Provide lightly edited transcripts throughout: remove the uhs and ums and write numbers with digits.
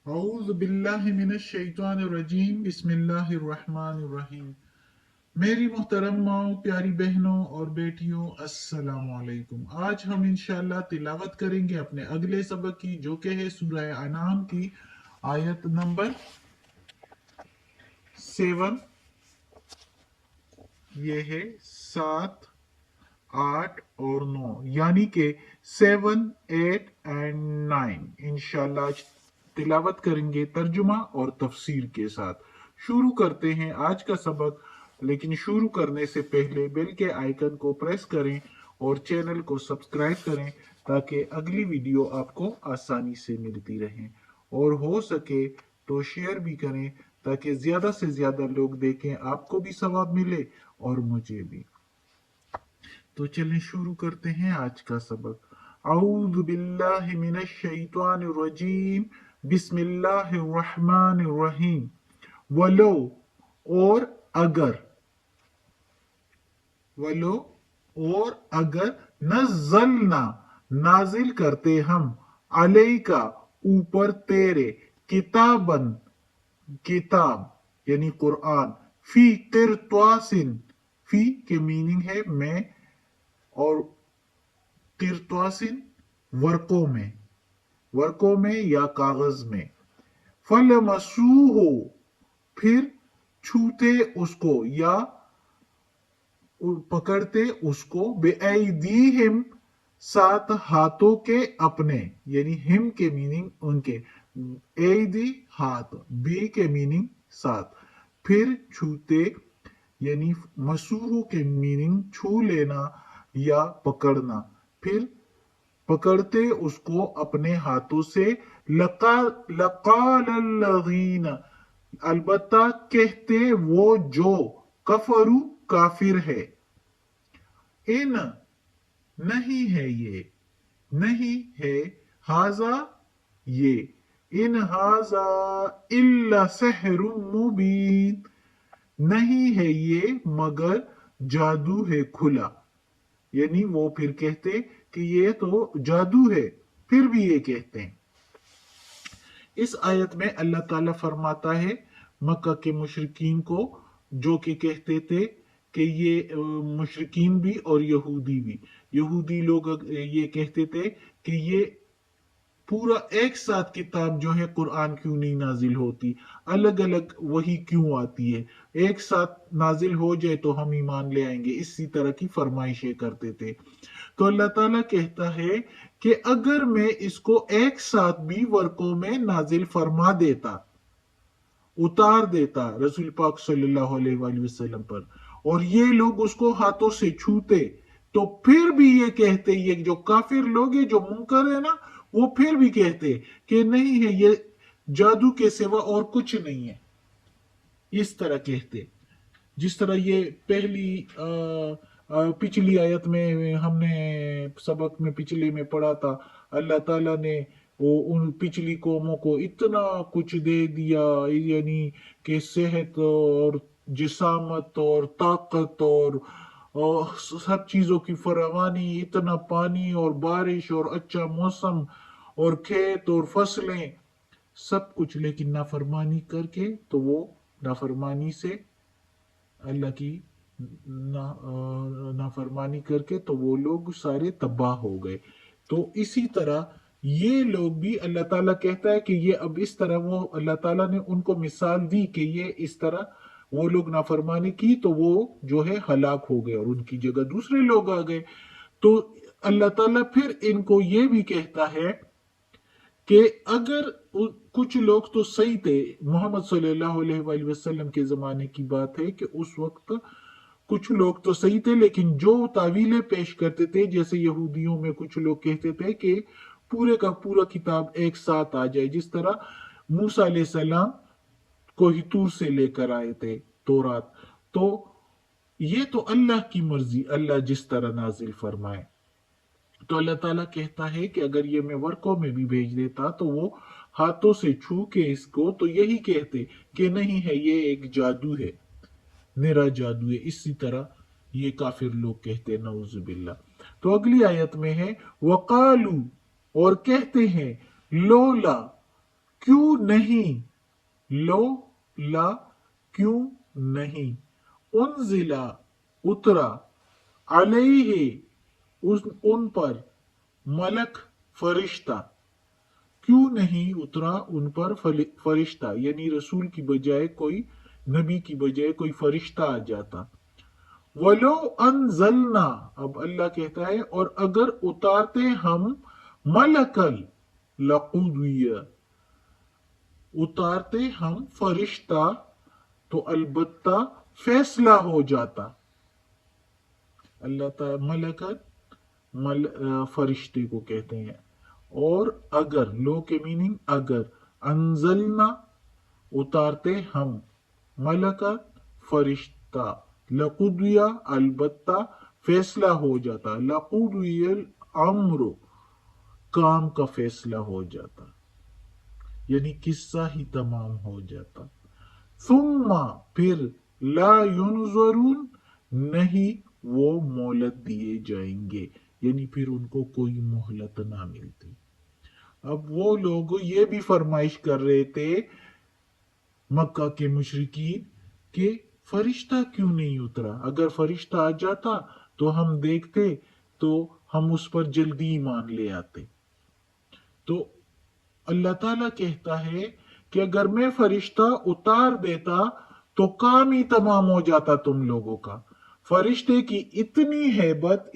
औज़ु बिल्लाहि मिनश शैतानिर रजीम बिस्मिल्लाहिर रहमानिर रहीम। मेरी मोहतरम माओ, प्यारी बहनों और बेटियों, अस्सलामु अलैकुम। आज हम इंशाअल्लाह तिलावत करेंगे अपने अगले सबक की, जो कि है सूरह अनाम की आयत नंबर 7। ये है 7, 8 और 9, यानी कि 7, 8 एंड 9। इंशाल्लाह आज तिलावत करेंगे तर्जुमा और तफसीर के साथ। शुरू करते हैं आज का सबक, लेकिन शुरू करने से पहले बेल के आइकन को प्रेस करें और चैनल को सब्सक्राइब करें ताकि अगली वीडियो आपको आसानी से मिलती रहे, और हो सके तो शेयर भी करें ताकि ज्यादा से ज्यादा लोग देखें, आपको भी सवाब मिले और मुझे भी। तो चलें शुरू करते हैं आज का सबक। औज़ु बिल्लाहि मिनश शैतानिर रजीम बिस्मिल्लाहिर रहमानिर रहीम। वलो, और अगर, वलो और अगर, नज़लना, नाजिल करते हम, अलैका, ऊपर तेरे, किताबन, किताब यानी कुरान, फी किरतवासिन, फी के मीनिंग है में, और किरतवासिन वर्कों में या कागज में। फल मसूहो, फिर छूते उसको या पकड़ते उसको, बेअदीहिम, साथ हाथों के अपने, यानी हिम के मीनिंग उनके, एदी हाथ, बी के मीनिंग साथ, फिर छूते, यानी मसूह के मीनिंग छू लेना या पकड़ना, फिर पकड़ते उसको अपने हाथों से। लकालल्लज़ीन, अलबत्ता कहते वो जो, कफरू, काफिर है, इन, नहीं है ये, नहीं है, हाजा, ये, इन हाजा इल्ला सहरुम मुबीन, नहीं है ये मगर जादू है खुला। यानी वो फिर कहते कि ये तो जादू है, फिर भी ये कहते हैं। इस आयत में अल्लाह ताला फरमाता है मक्का के मुशरिकीन को, जो कि कहते थे कि ये मुशरिकीन भी और यहूदी भी, यहूदी लोग ये कहते थे कि ये पूरा एक साथ किताब जो है कुरान क्यों नहीं नाजिल होती, अलग अलग वही क्यों आती है, एक साथ नाजिल हो जाए तो हम ईमान ले आएंगे, इसी तरह की फरमाइशें करते थे। तो अल्लाह ताला कहता है कि अगर मैं इसको एक साथ भी वर्कों में नाजिल फरमा देता, उतार देता रसूल पाक सल्लल्लाहु अलैहि वसल्लम पर, और ये लोग उसको हाथों से छूते, तो फिर भी ये कहते, ये जो काफिर लोग है, जो मुनकर है ना, वो फिर भी कहते कि नहीं है, ये जादू के सिवा और कुछ नहीं है, इस तरह कहते। जिस तरह ये पहली पिछली आयत में हमने सबक में पिछले में पढ़ा था, अल्लाह ताला ने वो उन पिछली कौमों को इतना कुछ दे दिया, यानी कि सेहत और जिसामत और ताकत और सब चीजों की फरावानी, इतना पानी और बारिश और अच्छा मौसम और खेत और फसलें, सब कुछ, लेकिन नाफरमानी करके तो वो नाफरमानी से अल्लाह की नाफरमानी करके तो वो लोग सारे तबाह हो गए। तो इसी तरह ये लोग भी, अल्लाह ताला कहता है कि ये अब इस तरह, वो अल्लाह ताला ने उनको मिसाल दी कि ये इस तरह वो लोग नाफरमानी की तो वो जो है हलाक हो गए और उनकी जगह दूसरे लोग आ गए। तो अल्लाह ताला फिर इनको ये भी कहता है कि अगर कुछ लोग तो सही थे, मोहम्मद सल्लल्लाहु अलैहि वसल्लम के जमाने की बात है कि उस वक्त कुछ लोग तो सही थे, लेकिन जो तावीलें पेश करते थे, जैसे यहूदियों में कुछ लोग कहते थे कि पूरे का पूरा किताब एक साथ आ जाए, जिस तरह मूसा अलैहिस्सलाम को हितूर से लेकर आए थे तौरात। तो ये तो अल्लाह की मर्जी, अल्लाह जिस तरह नाजिल फरमाए। तो अल्लाह ताला कहता है कि अगर ये मैं वर्कों में भी भेज देता तो वो हाथों से छू के इसको तो यही कहते कि नहीं है, ये एक जादू है, निरा जादू है, इसी तरह ये काफिर लोग कहते हैं, नऊजुबिल्ला। तो अगली आयत में है वकालू, और कहते हैं, लोला, क्यों नहीं, लो ला क्यों नहीं, उनजिला उतरा, अलैहि उन पर, मलक फरिश्ता, क्यों नहीं उतरा उन पर फरिश्ता, यानी रसूल की बजाय कोई, नबी की बजाय कोई फरिश्ता आ जाता। वलो अनजलना, अब अल्लाह कहता है और अगर उतारते हम, मलकल लकुदिया, उतारते हम फरिश्ता तो अलबत्ता फैसला हो जाता। अल्लाह ताला फरिश्ते को कहते हैं। और अगर, लो के मीनिंग अगर, अनजलना उतारते हम, मलका फरिश्ता, लकुदिया अलबत्ता फैसला हो जाता, लकुदियल अम्र काम का फैसला हो जाता, यानी किस्सा ही तमाम हो जाता। सुम्मा फिर, ला युनजरून नहीं वो मोहलत दिए जाएंगे, यानी फिर उनको कोई मोहलत ना मिलती। अब वो लोग ये भी फरमाइश कर रहे थे मक्का के मुशरिकीन कि फरिश्ता क्यों नहीं उतरा, अगर फरिश्ता आ जाता तो हम देखते तो हम उस पर जल्दी ईमान ले आते। तो अल्लाह ताला कहता है कि अगर मैं फरिश्ता उतार देता तो काम ही तमाम हो जाता तुम लोगों का। फरिश्ते की इतनी हैबत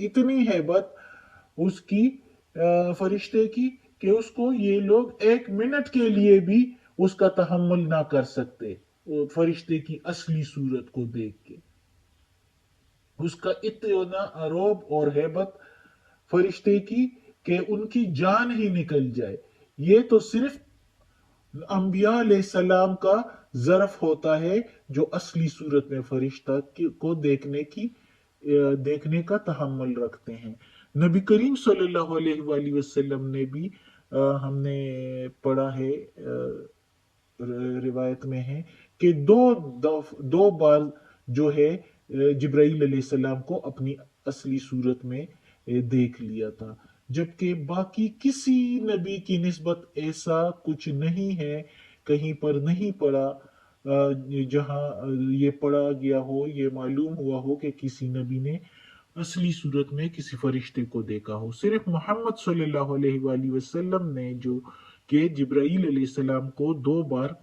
उसकी, फरिश्ते की, कि उसको ये लोग एक मिनट के लिए भी उसका तहम्मुल ना कर सकते, फरिश्ते की असली सूरत को देख के। उसका इतना अरोब और हैबत फरिश्ते की कि उनकी जान ही निकल जाए। ये तो सिर्फ अंबिया सलाम का ज़रफ होता है जो असली सूरत में फरिश्ता को देखने का तहम्मुल रखते हैं। नबी करीम सल्लल्लाहु अलैहि वसल्लम ने भी, हमने पढ़ा है, रिवायत में है कि दो बार जो है जिब्राइल अलैहिस्सलाम को अपनी असली सूरत में देख लिया था, जबकि बाकी किसी नबी की निस्बत ऐसा कुछ नहीं है, कहीं पर नहीं पड़ा जहां ये पढ़ा गया हो, ये मालूम हुआ हो कि किसी नबी ने असली सूरत में किसी फरिश्ते को देखा हो। सिर्फ मोहम्मद सल्लल्लाहु अलैहि वसल्लम ने जो कि जिब्राइल अलैहिस्सलाम को 2 बार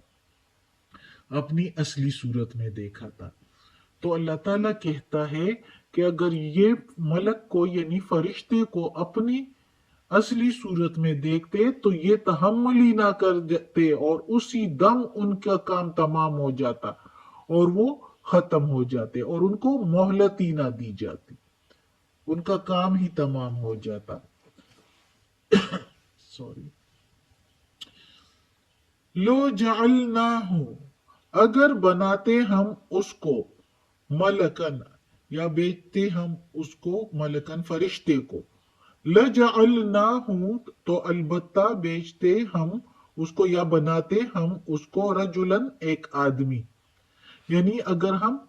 अपनी असली सूरत में देखा था। तो अल्लाह ताला कहता है कि अगर ये मलक को, यानी फरिश्ते को अपनी असली सूरत में देखते तो ये तहम्मुल ही ना कर देते और उसी दम उनका काम तमाम हो जाता और वो खत्म हो जाते और उनको मोहलत ही ना दी जाती, उनका काम ही तमाम हो जाता। सॉरी। लो जअलनाहु, अगर बनाते हम उसको, मलकन, या बेचते हम उसको, मलकन फरिश्ते को, लजअलनाहु तो अलबत्ता बेचते हम उसको या बनाते हम उसको, रजुलन एक आदमी, यानी अगर हम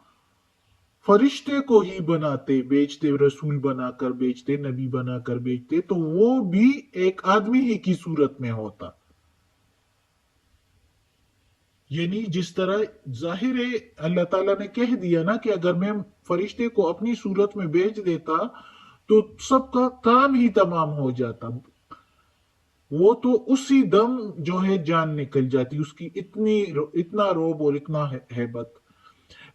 फरिश्ते को ही बनाते, बेचते, रसूल बनाकर बेचते, नबी बनाकर बेचते, तो वो भी एक आदमी ही की सूरत में होता। यानी जिस तरह जाहिर है अल्लाह ताला ने कह दिया ना कि अगर मैं फरिश्ते को अपनी सूरत में बेच देता तो सबका काम ही तमाम हो जाता, वो तो उसी दम जो है जान निकल जाती, उसकी इतना रोब और इतना हैबत।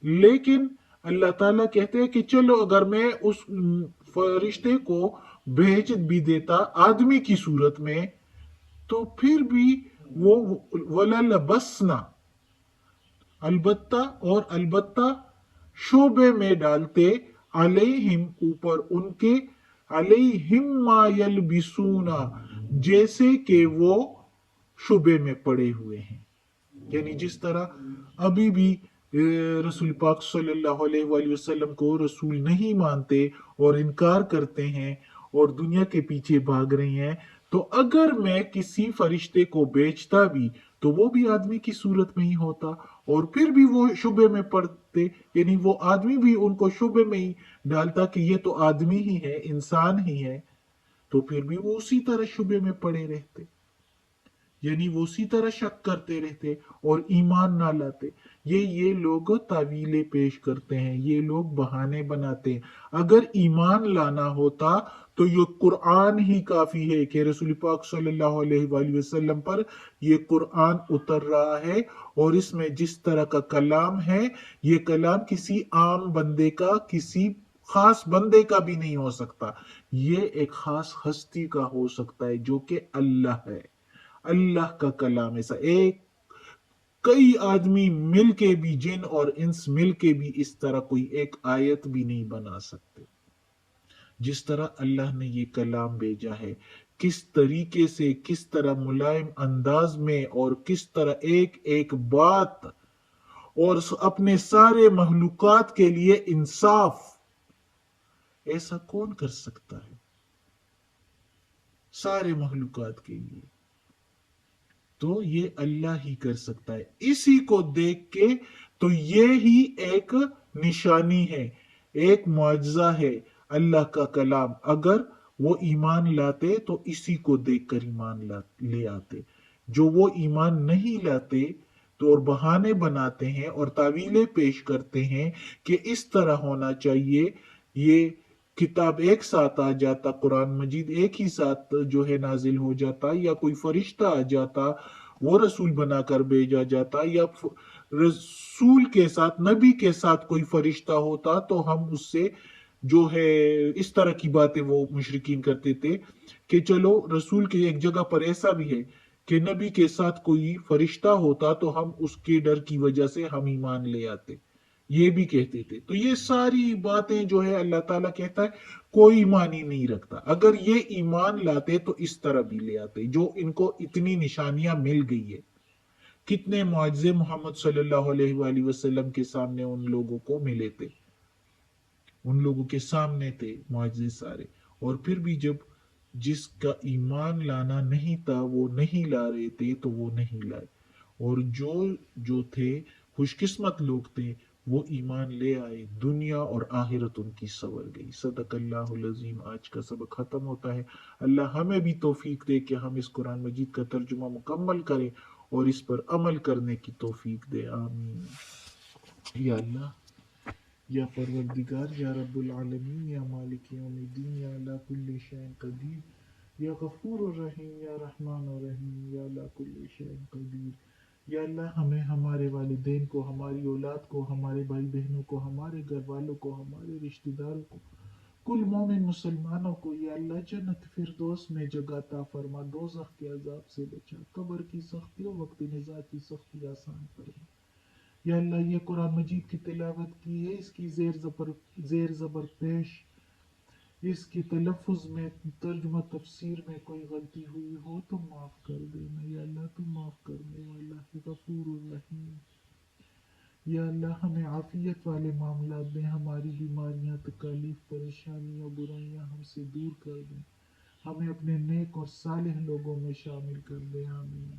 लेकिन अल्लाह ताला कहते हैं कि चलो अगर मैं उस फरिश्ते को भेज भी देता आदमी की सूरत में तो फिर भी वो, वलल बसना, अलबत्ता शोबे में डालते, अलैहिम ऊपर उनके, अलैहिम मा यलबिसूना जैसे कि वो शुबे में पड़े हुए हैं। यानी जिस तरह अभी भी रसूल पाक सल्लल्लाहु अलैहि वसल्लम को रसूल नहीं मानते और इनकार करते हैं और दुनिया के पीछे भाग रहे हैं, तो अगर मैं किसी फरिश्ते को बेचता भी तो वो भी आदमी की सूरत में ही होता और फिर भी वो शुबे में पड़ते, यानी वो आदमी भी उनको शुबे में ही डालता कि ये तो आदमी ही है, इंसान ही है, तो फिर भी वो उसी तरह शुबे में पड़े रहते। یعنی وہ اسی طرح شک کرتے رہتے اور ایمان نہ لاتے. یہ لوگ تعویلیں پیش کرتے ہیں، یہ لوگ بہانے بناتے ہیں. اگر ایمان لانا ہوتا تو یہ قرآن ہی کافی ہے کہ رسول پاک صلی اللہ علیہ وآلہ وسلم پر یہ قرآن اتر رہا ہے، اور اس میں جس طرح کا کلام ہے، یہ کلام کسی عام بندے کا، کسی خاص بندے کا بھی نہیں ہو سکتا. یہ ایک خاص ہستی کا ہو سکتا ہے جو کہ اللہ ہے. اللہ کا کلام ایسا ایک کئی آدمی مل کے بھی، جن اور انس مل کے بھی اس طرح کوئی ایک آیت بھی نہیں بنا سکتے جس طرح اللہ نے یہ کلام بھیجا ہے. کس طریقے سے، کس طرح ملائم انداز میں، اور کس طرح ایک ایک بات، اور اپنے سارے مخلوقات کے لیے انصاف. ایسا کون کر سکتا ہے سارے مخلوقات کے لیے؟ تو یہ اللہ ہی کر سکتا ہے. اسی کو دیکھ کے تو یہ ہی ایک نشانی ہے، ایک معجزہ ہے اللہ کا کلام. اگر وہ ایمان لاتے تو اسی کو دیکھ کر ایمان لے آتے. جو وہ ایمان نہیں لاتے تو اور بہانے بناتے ہیں اور تعویلیں پیش کرتے ہیں کہ اس طرح ہونا چاہیے، یہ کتاب ایک ساتھ آ جاتا، قرآن مجید ایک ہی ساتھ جو ہے نازل ہو جاتا، یا کوئی فرشتہ آ جاتا وہ رسول بنا کر بھیجا جاتا، یا رسول کے ساتھ، نبی کے ساتھ کوئی فرشتہ ہوتا، تو ہم اس سے جو ہے اس طرح کی باتیں وہ مشرکین کرتے تھے کہ چلو رسول کے ایک جگہ پر ایسا بھی ہے کہ نبی کے ساتھ کوئی فرشتہ ہوتا تو ہم اس کے ڈر کی وجہ سے ہم ایمان لے آتے، یہ بھی کہتے تھے. تو یہ ساری باتیں جو ہے اللہ تعالیٰ کہتا ہے کوئی ایمان ہی نہیں رکھتا. اگر یہ ایمان لاتے تو اس طرح بھی لے آتے جو ان کو اتنی نشانیاں مل گئی ہے. کتنے معجزے محمد صلی اللہ علیہ وآلہ وسلم کے سامنے ان لوگوں کو ملے تھے، ان لوگوں کے سامنے تھے معجزے سارے. اور پھر بھی جب جس کا ایمان لانا نہیں تھا وہ نہیں لا رہے تھے تو وہ نہیں لائے. اور جو تھے خوش قسمت لوگ تھے وہ ایمان لے آئے، دنیا اور آخرت ان کی سنور گئی. صدق اللہ العظیم. آج کا سبق ختم ہوتا ہے. اللہ ہمیں بھی توفیق دے کہ ہم اس قرآن مجید کا ترجمہ مکمل کریں اور اس پر عمل کرنے کی توفیق دے. آمین. یا اللہ، یا پروردگار، یا رب العالمین، یا مالک یوم الدین، یا اللہ کل شیء قدیر، یا غفور الرحیم، یا رحمان الرحیم، یا اللہ کل شیء قدیر. یا اللہ ہمیں، ہمارے والدین کو، ہماری اولاد کو، ہمارے بھائی بہنوں کو، ہمارے گھر والوں کو، ہمارے رشتہ داروں کو، کل مومن مسلمانوں کو یا اللہ جنت فردوس میں جگہ عطا فرما، دوزخ کے عذاب سے بچا، قبر کی سختی اور وقت نزاع کی سختی آسان فرما. یا اللہ یہ قرآن مجید کی تلاوت کی ہے، اس کی زیر زبر پیش، اس کے تلفظ میں، ترجمہ تفسیر میں کوئی غلطی ہوئی ہو تو معاف کر دینا. یا اللہ تو معاف کرنے والا ہے، غفور الرحیم. یا اللہ ہمیں عافیت والے معاملات دیں، ہماری بیماریاں، تکالیف، پریشانیاں، برائیاں ہم سے دور کر دیں، ہمیں اپنے نیک اور صالح لوگوں میں شامل کر دیں. آمین.